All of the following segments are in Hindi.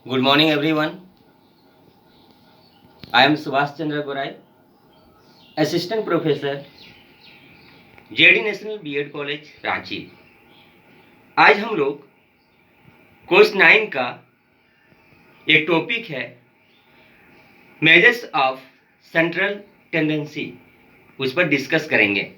Good morning, everyone. I am Subhash Chandra Gorai, Assistant Professor, JD national BEd college Ranchi. आज हम लोग कोर्स 9 का एक टॉपिक है मेजर्स ऑफ सेंट्रल टेंडेंसी, उस पर डिस्कस करेंगे।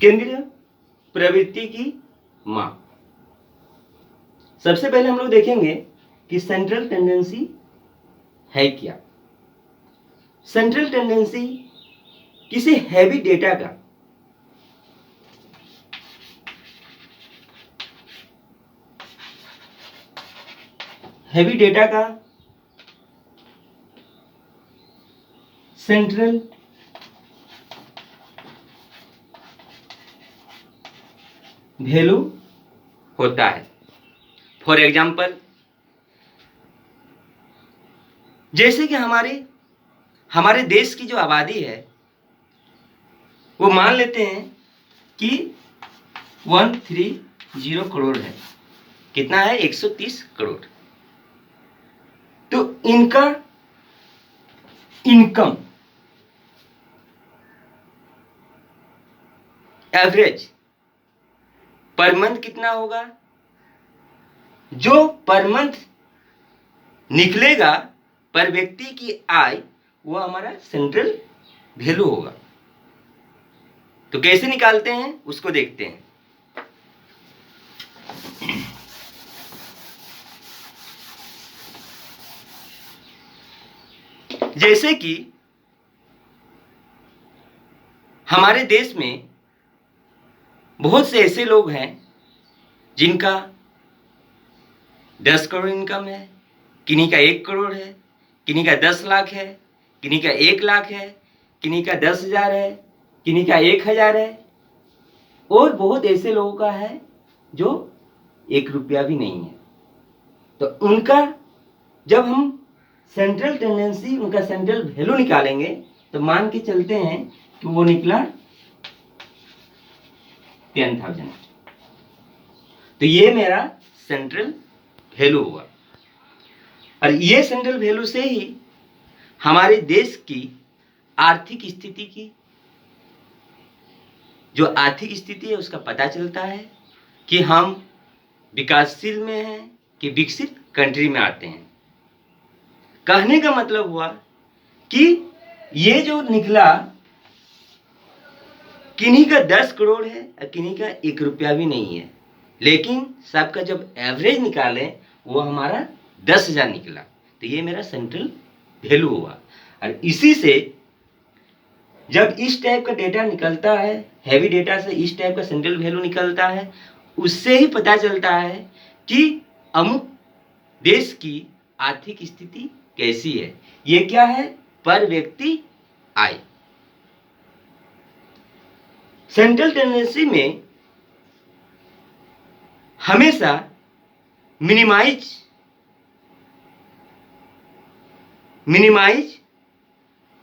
केंद्रीय प्रवृत्ति की माप। सबसे पहले हम लोग देखेंगे कि सेंट्रल टेंडेंसी है क्या। सेंट्रल टेंडेंसी किसी हैवी डेटा का सेंट्रल वैल्यू होता है। फॉर एग्जाम्पल, जैसे कि हमारे देश की जो आबादी है वो मान लेते हैं कि 130 करोड़ है। कितना है? 130 करोड़। तो इनका इनकम एवरेज पर मंथ कितना होगा? जो पर मंथ निकलेगा पर व्यक्ति की आय, वो हमारा सेंट्रल वैल्यू होगा। तो कैसे निकालते हैं उसको देखते हैं। जैसे कि हमारे देश में बहुत से ऐसे लोग हैं जिनका 10 करोड़ इनकम है, किन्हीं का 1 करोड़ है, किन्हीं का 10 लाख है, किन्हीं का 1 लाख है, किन्हीं का 10,000 है, किन्हीं का 1,000 है, और बहुत ऐसे लोगों का है जो 1 रुपया भी नहीं है। तो उनका जब हम सेंट्रल टेंडेंसी, उनका सेंट्रल वैल्यू निकालेंगे तो मान के चलते हैं कि वो निकला 10,000। तो ये मेरा सेंट्रल वैल्यू हुआ। और ये सेंट्रल वैल्यू से ही हमारे देश की आर्थिक स्थिति की जो आर्थिक स्थिति है उसका पता चलता है कि हम विकासशील में हैं कि विकसित कंट्री में आते हैं। कहने का मतलब हुआ कि ये जो निकला, किन्हीं का 10 करोड़ है और किन्हीं का 1 रुपया भी नहीं है, लेकिन सबका जब एवरेज निकाले वो हमारा 10,000 निकला। तो ये मेरा सेंट्रल वैल्यू हुआ। और इसी से जब इस टाइप का डेटा निकलता है, हैवी डेटा से इस टाइप का सेंट्रल वैल्यू निकलता है, उससे ही पता चलता है कि अमुक देश की आर्थिक स्थिति कैसी है। ये क्या है? पर व्यक्ति आय। सेंट्रल टेंडेंसी में हमेशा मिनिमाइज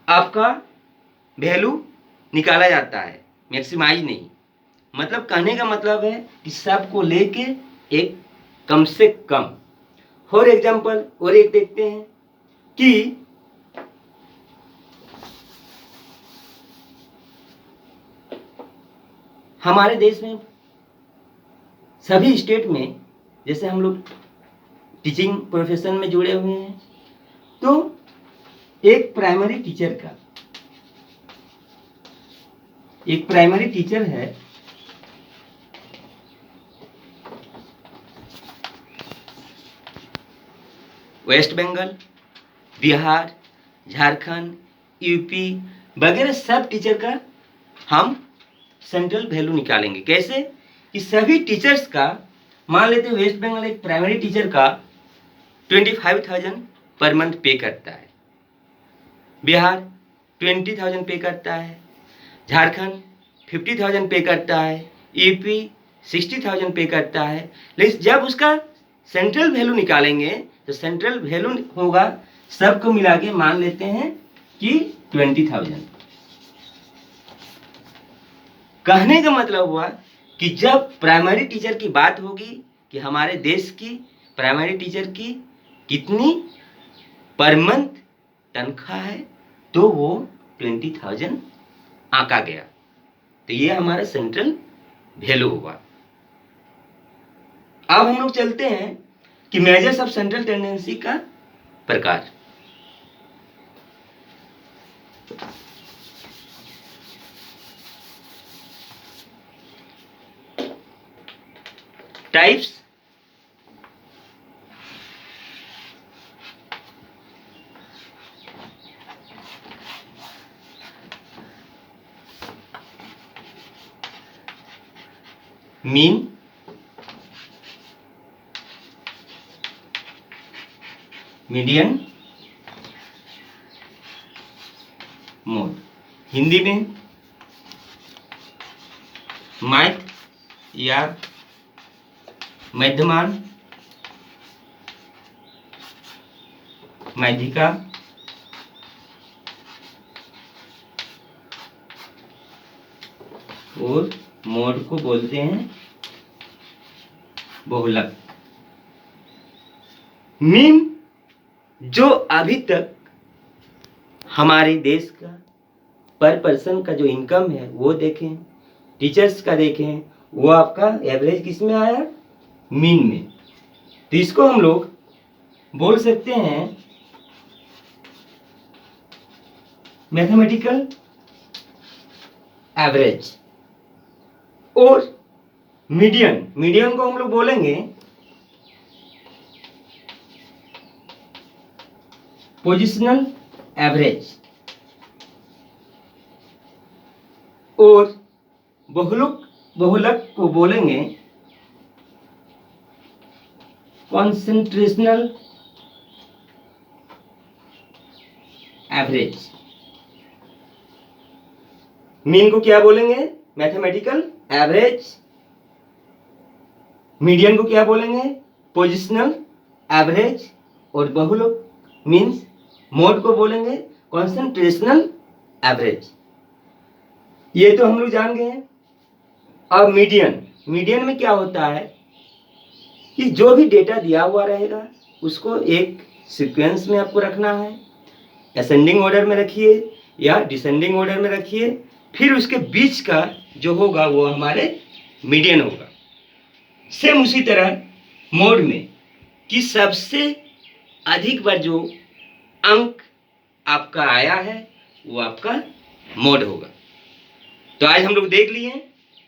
आपका वैल्यू निकाला जाता है, मैक्सिमाइज नहीं। मतलब कहने का मतलब है कि सबको लेके एक कम से कम। फॉर एग्जाम्पल और एक देखते हैं कि हमारे देश में सभी स्टेट में, जैसे हम लोग टीचिंग प्रोफेशन में जुड़े हुए हैं, तो एक प्राइमरी टीचर है, वेस्ट बंगाल, बिहार, झारखंड, यूपी वगैरह सब टीचर का हम सेंट्रल वैल्यू निकालेंगे। कैसे? कि सभी टीचर्स का, मान लेते हैं वेस्ट बंगाल एक प्राइमरी टीचर का 25,000 पर मंथ पे करता है, बिहार 20,000 पे करता है, झारखंड 50,000 पे करता है, यूपी 60,000 पे करता है। लेकिन जब उसका सेंट्रल वैल्यू निकालेंगे तो सेंट्रल वैल्यू होगा, सबको मिला के मान लेते हैं कि 20,000। कहने का मतलब हुआ कि जब प्राइमरी टीचर की बात होगी कि हमारे देश की प्राइमरी टीचर की कितनी पर मंथ तनख्वाह है, तो वो 20,000 आंका गया। तो ये हमारा सेंट्रल वैल्यू होगा। अब हम लोग चलते हैं कि मेजर्स ऑफ सेंट्रल टेंडेंसी का प्रकार। Types, mean, median, mode. Hindi में माध्य या मध्यमान, माध्यिका, और मोड को बोलते हैं बहुलक। मीन जो अभी तक हमारे देश का पर पर्सन का जो इनकम है वो देखें, टीचर्स का देखें, वो आपका एवरेज किस में आया, मीन में। तो इसको हम लोग बोल सकते हैं मैथमेटिकल एवरेज। और मीडियन, मीडियन को हम लोग बोलेंगे पोजिशनल एवरेज। और बहुलक को बोलेंगे कॉन्सेंट्रेशनल एवरेज। मीन को क्या बोलेंगे, मैथमेटिकल एवरेज। मीडियन को क्या बोलेंगे, पोजिशनल एवरेज। और बहुलक मीन्स मोड को बोलेंगे कॉन्सेंट्रेशनल एवरेज। ये तो हम लोग जान गए। अब मीडियन, मीडियन में क्या होता है कि जो भी डेटा दिया हुआ रहेगा उसको एक सीक्वेंस में आपको रखना है, असेंडिंग ऑर्डर में रखिए या डिसेंडिंग ऑर्डर में रखिए, फिर उसके बीच का जो होगा वो हमारे मीडियन होगा। सेम उसी तरह मोड में कि सबसे अधिक बार जो अंक आपका आया है वो आपका मोड होगा। तो आज हम लोग देख लिए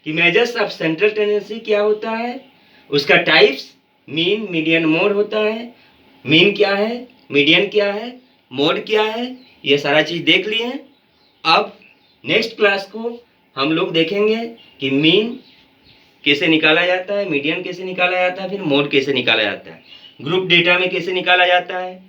कि मेजर्स ऑफ सेंट्रल टेंडेंसी क्या होता है, उसका टाइप्स मीन, मीडियन, मोड होता है। मीन क्या है, मीडियन क्या है, मोड क्या है, ये सारा चीज देख लिए। अब नेक्स्ट क्लास को हम लोग देखेंगे कि मीन कैसे निकाला जाता है, मीडियन कैसे निकाला जाता है, फिर मोड कैसे निकाला जाता है, ग्रुप डेटा में कैसे निकाला जाता है,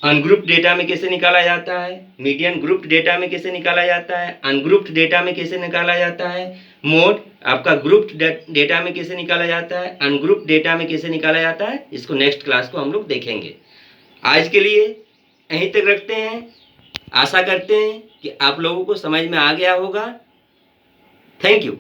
अनग्रुप्ड डेटा में कैसे निकाला जाता है, मीडियन ग्रुप्ड डेटा में कैसे निकाला जाता है, अनग्रुप्ड डेटा में कैसे निकाला जाता है, मोड आपका ग्रुप्ड डेटा में कैसे निकाला जाता है, अनग्रुप्ड डेटा में कैसे निकाला जाता है। इसको नेक्स्ट क्लास को हम लोग देखेंगे। आज के लिए यहीं तक रखते हैं। आशा करते हैं कि आप लोगों को समझ में आ गया होगा। Thank you.